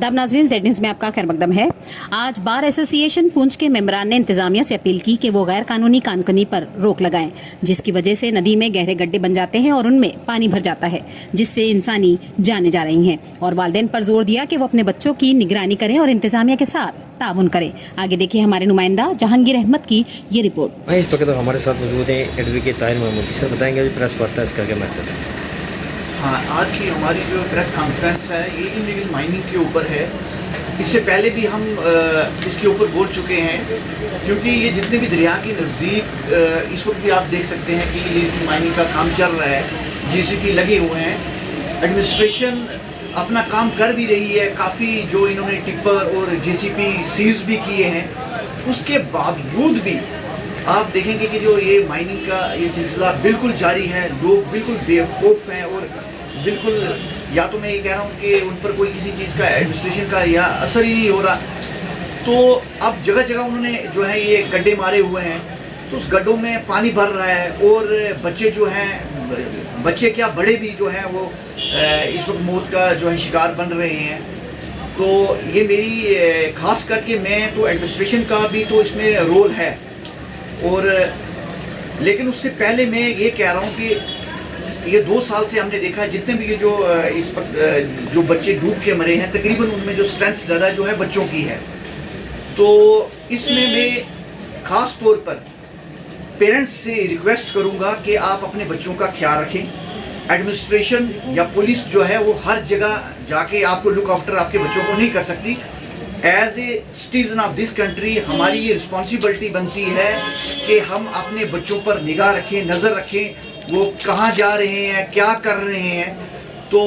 आदाब नाजरीन, Z news में आपका खैर मकदम है। आज बार एसोसिएशन पूंछ के मेंबरान ने इंतजामिया से अपील की कि वो गैर कानूनी कानकनी पर रोक लगाएं, जिसकी वजह से नदी में गहरे गड्ढे बन जाते हैं और उनमें पानी भर जाता है, जिससे इंसानी जानें जा रही हैं। और वालिदैन पर जोर दिया कि वो अपने बच्चों की निगरानी करें और इंतजामिया के साथ ताउन करें। आगे देखिए हमारे नुमाइंदा जहांगीर अहमद की ये रिपोर्ट। इस वक्त हमारे साथ मौजूद हैं एडवोकेट ताहिर महमूद। सर बताएंगे अभी प्रेस वार्ता इसका क्या मकसद है? हाँ, आज की हमारी जो प्रेस कॉन्फ्रेंस है ये इलीगल माइनिंग के ऊपर है। इससे पहले भी हम इसके ऊपर बोल चुके हैं, क्योंकि ये जितने भी दरिया के नज़दीक इस वक्त भी आप देख सकते हैं कि इलीगल माइनिंग का काम चल रहा है, जेसीबी लगे हुए हैं। एडमिनिस्ट्रेशन अपना काम कर भी रही है, काफ़ी जो इन्होंने टिप्पर और जेसीबी सीज भी किए हैं, उसके बावजूद भी आप देखेंगे कि जो ये माइनिंग का ये सिलसिला बिल्कुल जारी है। लोग बिल्कुल बेवकूफ़ हैं और बिल्कुल, या तो मैं ये कह रहा हूँ कि उन पर कोई किसी चीज़ का एडमिनिस्ट्रेशन का या असर ही नहीं हो रहा। तो अब जगह जगह उन्होंने जो है ये गड्ढे मारे हुए हैं, तो उस गड्ढों में पानी भर रहा है और बच्चे जो हैं, बच्चे क्या बड़े भी जो हैं वो इस वक्त मौत का जो है शिकार बन रहे हैं। तो ये मेरी ख़ास करके मैं तो एडमिनिस्ट्रेशन का भी तो इसमें रोल है, और लेकिन उससे पहले मैं ये कह रहा हूँ कि ये 2 साल से हमने देखा है जितने भी ये जो इस वक्त जो बच्चे डूब के मरे हैं, तकरीबन उनमें जो स्ट्रेंथ ज़्यादा जो है बच्चों की है। तो इसमें मैं ख़ास तौर पर पेरेंट्स से रिक्वेस्ट करूँगा कि आप अपने बच्चों का ख्याल रखें। एडमिनिस्ट्रेशन या पुलिस जो है वो हर जगह जाके आपको लुक आफ्टर आपके बच्चों को नहीं कर सकती। As a citizen of this country हमारी ये रिस्पॉन्सिबिलिटी बनती है कि हम अपने बच्चों पर निगाह रखें, नज़र रखें, वो कहाँ जा रहे हैं, क्या कर रहे हैं। तो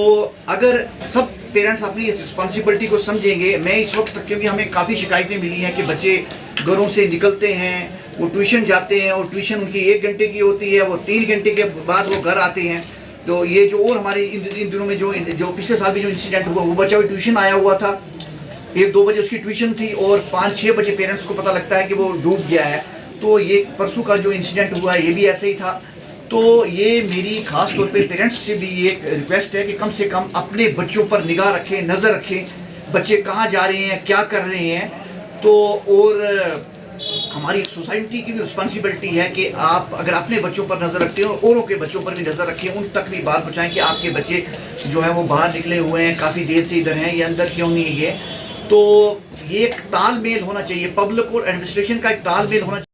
अगर सब पेरेंट्स अपनी इस रिस्पॉन्सिबिलिटी को समझेंगे, मैं इस वक्त, क्योंकि हमें काफ़ी शिकायतें मिली हैं कि बच्चे घरों से निकलते हैं, वो ट्यूशन जाते हैं और ट्यूशन उनकी 1 घंटे की होती है, वो 3 घंटे के बाद वो घर आते हैं। तो ये जो और हमारे इन दिनों में जो पिछले साल भी जो इंसिडेंट हुआ, वो बच्चा भी ट्यूशन आया हुआ था, 1-2 बजे उसकी ट्यूशन थी और 5-6 बजे पेरेंट्स को पता लगता है कि वो डूब गया है। तो ये परसों का जो इंसिडेंट हुआ ये भी ऐसे ही था। तो ये मेरी ख़ास तौर पे पेरेंट्स से भी एक रिक्वेस्ट है कि कम से कम अपने बच्चों पर निगाह रखें, नज़र रखें, बच्चे कहाँ जा रहे हैं, क्या कर रहे हैं। तो और हमारी सोसाइटी की भी रिस्पॉन्सिबिलिटी है कि आप अगर अपने बच्चों पर नज़र रखते हो, औरों के बच्चों पर भी नज़र रखें, उन तक भी बात पहुँचाएँ कि आपके बच्चे जो है वो बाहर निकले हुए हैं, काफ़ी देर से इधर हैं, ये अंदर क्यों नहीं है ये। तो ये एक तालमेल होना चाहिए, पब्लिक और एडमिनिस्ट्रेशन का एक तालमेल होना चाहिए।